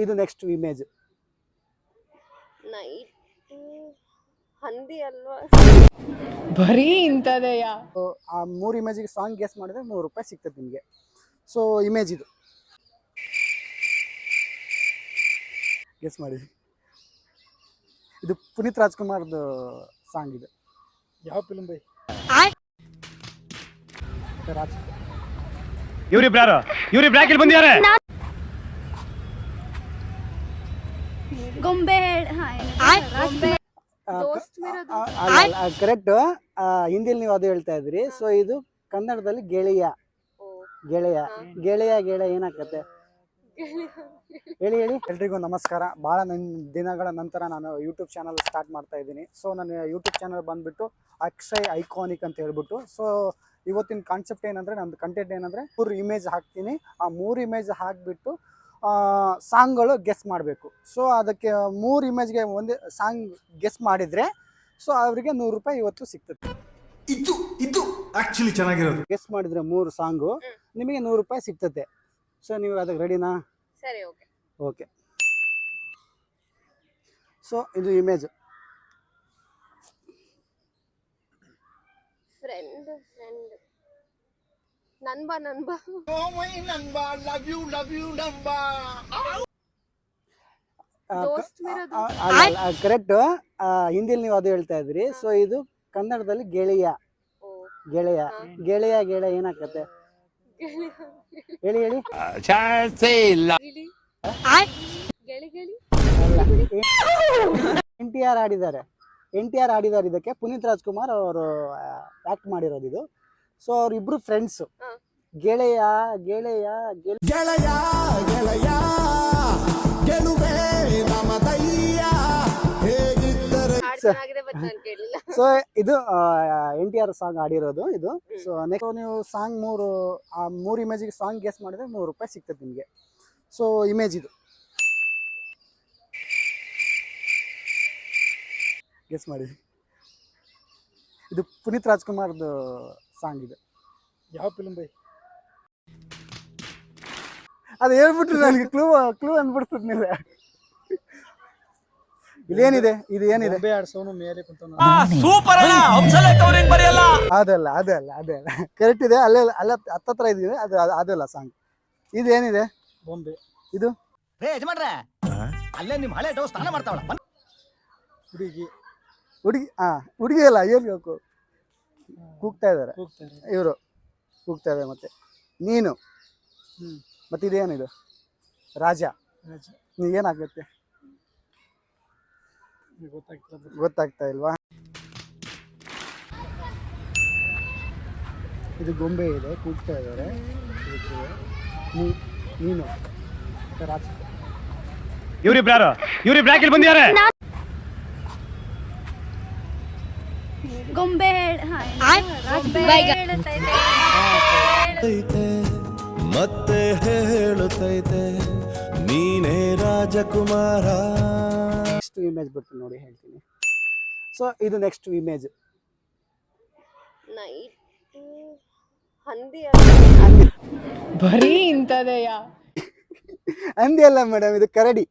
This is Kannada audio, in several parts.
ಇದು ನೆಕ್ಸ್ಟ್ ಇಮೇಜ್. ನೈಟ್ ಹಂದಿ ಅಲ್ವಾ? ಬರೀ ಇಂಥದೆಯ. ಆ 3 ಇಮೇಜಿಗೆ ಸಾಂಗ್ ಗೆಸ್ ಮಾಡಿದ್ರೆ 100 ರೂಪಾಯಿ ಸಿಗ್ತದೆ ನಿಮಗೆ. ಸೊ ಇಮೇಜ್ ಇದು ಗೆಸ್ ಮಾಡಿ. ಇದು ಪುನೀತ್ ರಾಜ್ಕುಮಾರ್ದು ಸಾಂಗ್ ಇದು. ಯಾವ ಫಿಲ್ಮ್ ಬೈ? ಇವ್ರಿ ಬ್ರ್ಯಾಕ್ ಇಲ್ಲಿ ಬಂದಿದ್ದಾರೆ. ಗೊಂಬೆ ಕರೆಕ್ಟ್. ಹಿಂದಿಲಿ ನೀವು ಅದು ಹೇಳ್ತಾ ಇದ್ರಿ. ಸೊ ಇದು ಕನ್ನಡದಲ್ಲಿ ಗೆಳೆಯ. ಗೆಳೆಯ ಗೆಳೆಯ ಗೆಳೆಯ ಏನಾಗತ್ತೆ ಹೇಳಿ ಹೇಳಿ. ಎಲ್ರಿಗೂ ನಮಸ್ಕಾರ. ಭಾಳ ದಿನಗಳ ನಂತರ ನಾನು ಯೂಟ್ಯೂಬ್ ಚಾನಲ್ ಸ್ಟಾರ್ಟ್ ಮಾಡ್ತಾ ಇದ್ದೀನಿ. ಸೊ ನನ್ನ ಯೂಟ್ಯೂಬ್ ಚಾನಲ್ ಬಂದುಬಿಟ್ಟು ಅಕ್ಷಯ್ ಐಕಾನಿಕ್ ಅಂತ ಹೇಳ್ಬಿಟ್ಟು. ಸೊ ಇವತ್ತಿನ ಕಾನ್ಸೆಪ್ಟ್ ಏನಂದರೆ, ನಮ್ಮದು ಕಂಟೆಂಟ್ ಏನಂದರೆ 3 ಇಮೇಜ್ ಹಾಕ್ತೀನಿ. ಆ 3 ಇಮೇಜ್ ಹಾಕಿಬಿಟ್ಟು ಸಾಂಗ್ಗಳು ಗೆಸ್ ಮಾಡಬೇಕು. ಸೊ ಅದಕ್ಕೆ 3 ಇಮೇಜ್ಗೆ ಒಂದೇ ಸಾಂಗ್ ಗೆಸ್ ಮಾಡಿದರೆ ಸೊ ಅವರಿಗೆ 100 ರೂಪಾಯಿ ಇವತ್ತು ಸಿಗ್ತದೆ. ಇದು ಆಕ್ಚುಲಿ ಚೆನ್ನಾಗಿರೋದು. ಗೆಸ್ ಮಾಡಿದರೆ 3 ಸಾಂಗು ನಿಮಗೆ 100 ರೂಪಾಯಿ ಸಿಗ್ತದೆ. ಸೊ ನೀವು ಅದಕ್ಕೆ ರೆಡಿನಾ? ಸರಿ, ಓಕೆ ಓಕೆ. ಸೊ ಇದು ಇಮೇಜ್. ಫ್ರೆಂಡ್ ನನ್ಬಾ ಕರೆಕ್ಟ್. ಹಿಂದಿಲಿ ನೀವು ಅದು ಹೇಳ್ತಾ ಇದ್ರಿ. ಸೊ ಇದು ಕನ್ನಡದಲ್ಲಿ ಗೆಳೆಯ. ಗೆಳೆಯ ಗೆಳೆಯ ಗೆಳೆಯ ಏನಾಗತ್ತೆ ಹೇಳಿ ಹೇಳಿ. NTR ಆಡಿದ್ದಾರೆ. ಇದಕ್ಕೆ ಪುನೀತ್ ರಾಜ್ಕುಮಾರ್ ಅವರು ಆಕ್ಟ್ ಮಾಡಿರೋದು ಇದು. ಸೊ ಅವ್ರಿಬ್ರು ಫ್ರೆಂಡ್ಸ್. ಗೆಳೆಯ ಗೆಳೆಯ ಗೆಳೆಯ ಗೆಳೆಯ ಗೆಲುವೆ ನಮದಯ್ಯ ಹೇಗಿದ್ದರೆ. ಸೊ ಇದು NTR ಸಾಂಗ್ ಆಡಿರೋದು ಇದು. ಸೊ ನೆಕ್ಸ್ಟ್ ನೀವು ಸಾಂಗ್ 3 ಇಮೇಜಿಗೆ ಸಾಂಗ್ ಗೆಸ್ ಮಾಡಿದ್ರೆ 100 ರೂಪಾಯಿ ಸಿಗ್ತದೆ ನಿಮಗೆ. ಸೊ ಇಮೇಜ್ ಇದು ಗೆಸ್ ಮಾಡಿ. ಇದು ಪುನೀತ್ ರಾಜ್ಕುಮಾರ್ದು ಸಾಂಗ್ ಇದು. ಯಾವ ಫಿಲ್ಮ್ ಬೈ? ಅದು ಹೇಳ್ಬಿಟ್ರಿ ನನಗೆ ಕ್ಲೂ ಅನ್ಬಿಡ್ತದ ನೀವು. ಇದೇನಿದೆ? ಇದು ಏನಿದೆ? ಅದಲ್ಲ ಕರೆಕ್ಟ್ ಇದೆ. ಅಲ್ಲೇ ಹತ್ತತ್ರ ಇದೀನಿ. ಅದಲ್ಲ ಸಾಂಗ್. ಇದು ಏನಿದೆ? ಬೊಂಬೆ. ಇದು ಅಲ್ಲೇ ನಿಮ್ ಹಳೆ ಸ್ನಾನ ಮಾಡ್ತಾವಳ ಹುಡುಗಿ ಹುಡುಗಿ ಅಲ್ಲ, ಹೇಳ್ಬೇಕು. ಕೂಗ್ತಾ ಇದಾರೆ ಇವರು, ಕೂಗ್ತಾ ಇದ್ದಾರೆ. ಮತ್ತೆ ನೀನು, ಮತ್ತೆ ಇದೇನಿದು? ರಾಜ. ಏನಾಗುತ್ತೆ ಗೊತ್ತಾಗ್ತಾ ಇಲ್ವಾ? ಇದು ಗೊಂಬೆ ಇದೆ, ಕೂಗ್ತಾ ಇದ್ದಾರೆ. ನೀನು ರಾಜ. ಇವ್ರಿ ಬ್ರ್ಯಾಕ್ ಇಲ್ಲಿ ಬಂದಿದ್ದಾರೆ. ಗೊಂಬೆ ಮತ್ತೆ ಹೇಳುತ್ತೈತೆ ನೀನೇ ರಾಜಕುಮಾರ. ನೆಕ್ಸ್ಟ್ ಇಮೇಜ್ ಬರ್ತೀನಿ ನೋಡಿ, ಹೇಳ್ತೀನಿ. ಸೊ ಇದು ನೆಕ್ಸ್ಟ್ ಇಮೇಜ್. ನೈಟ್ ಹಂದಿ ಬರೀ ಇಂಥದೆಯ. ಹಂದಿ ಅಲ್ಲ ಮೇಡಮ್, ಇದು ಕರಡಿ.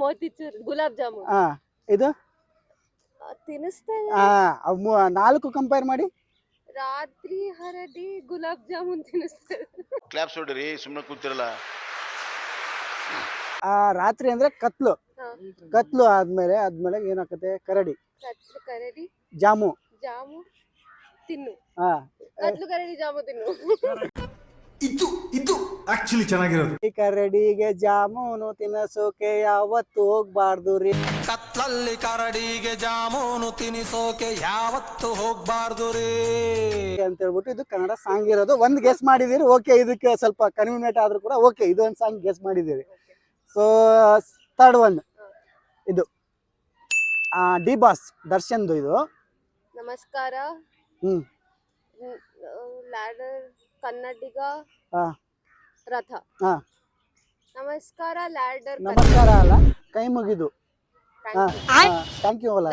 ಮೋತಿಚೂರ್, ಗುಲಾಬ್ ಜಾಮೂನ್. ಇದು ತಿನ್ನಿಸ್ತೇನೆ. 4 ಕಂಪೇರ್ ಮಾಡಿ. ರಾತ್ರಿ ಹರಡಿ ಗುಲಾಬ್ ಜಾಮೂನ್ ತಿನ್ನಿಸ್ತೇನೆ. ಕ್ಲಾಪ್ಸ್ ಹೊಡ್ರಿ, ಸುಮ್ಮನೆ ಕೂತಿರಲ್ಲ. ರಾತ್ರಿ ಅಂದ್ರೆ ಕತ್ಲು ಆದ್ಮೇಲೆ ಏನಾಗುತ್ತೆ? ಕರಡಿ. ಕರಡಿ ಜಾಮು ತಿನ್ನು. ಕತ್ಲು ಕರಡಿ ಜಾಮು ತಿನ್ನು. ಇದು ಆಕ್ಚುಲಿ ಚೆನ್ನಾಗಿರೋದು. ಈ ಕರಡಿಗೆ ಜಾಮೂನು ತಿನ್ನಿಸೋಕೆ ಯಾವತ್ತು ಹೋಗ್ಬಾರ್ದು ರೀ. ಕತ್ಲಲ್ಲಿ ಕರಡಿಗೆ ಜಾಮೂನು ತಿನ್ನಿಸೋಕೆ ಯಾವತ್ತು ಹೋಗ್ಬಾರ್ದು ರೀ ಅಂತ ಹೇಳ್ಬಿಟ್ಟು ಇದು ಕನ್ನಡ ಸಾಂಗ್ ಇರೋದು. ಒಂದು ಗೆಸ್ ಮಾಡಿದಿರಿ, ಓಕೆ. ಇದಕ್ಕೆ ಸ್ವಲ್ಪ ಕನ್ವಿನಿಯಂಟ್ ಆದ್ರೂ ಕೂಡ ಓಕೆ. ಇದು ಒಂದು ಸಾಂಗ್ ಗೆಸ್ ಮಾಡಿದಿರಿ. ಸೊ ಥರ್ಡ್ ಒನ್ ಇದು ಡಿ ಬಾಸ್ ದರ್ಶನ್ದು ಇದು. ನಮಸ್ಕಾರ. ಲ್ಯಾಡರ್ ಕನ್ನಡಿಗ ರಥ. ನಮಸ್ಕಾರ ಲ್ಯಾಡರ್. ನಮಸ್ಕಾರ ಅಲ್ಲ, ಕೈ ಮುಗಿದು. ಥ್ಯಾಂಕ್ ಯು ಅಲ್ಲ,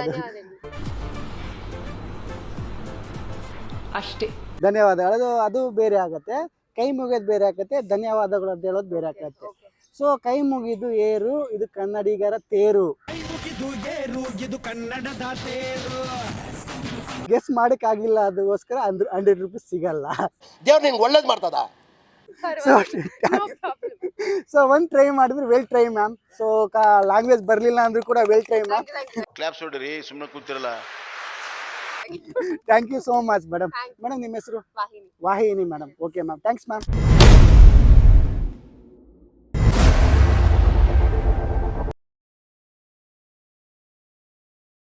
ಅಷ್ಟೇ. ಧನ್ಯವಾದಗಳು ಅದು ಬೇರೆ ಆಗತ್ತೆ. ಕೈ ಮುಗಿಯೋದು ಬೇರೆ ಆಗತ್ತೆ, ಧನ್ಯವಾದಗಳು ಅಂತ ಹೇಳೋದು ಬೇರೆ ಆಗತ್ತೆ. ಸೊ ಕೈ ಮುಗಿದು ಏರು ಇದು ಕನ್ನಡಿಗರ ತೇರು. ಗೆಸ್ ಮಾಡಕ್ಕಾಗಿಲ್ಲ ಅದಕ್ಕೋಸ್ಕರ 100 ರೂಪೀಸ್ ಸಿಗಲ್ಲ. ದೇವ್ರು ನಿಂಗೆ ಒಳ್ಳೇದು ಮಾಡ್ತದ. ಸೊ ಒಂದ್ ಟ್ರೈ ಮಾಡಿದ್ರೆ well try ma'am. So language ಬರ್ಲಿಲ್ಲ ಅಂದ್ರೂ ಕೂಡ ವೆಲ್ ಟ್ರೈ ಮ್ಯಾಮ್. ಕ್ಲಾಪ್ಸ್ ಹೊಡ್ರಿ, ಸುಮ್ಮನೆ ಕೂತಿರಲ್ಲ. Thank you so much madam. Madam ನಿಮ್ಮ ಹೆಸರು? Vahini. Vahini madam. Okay ma'am, thanks ma'am.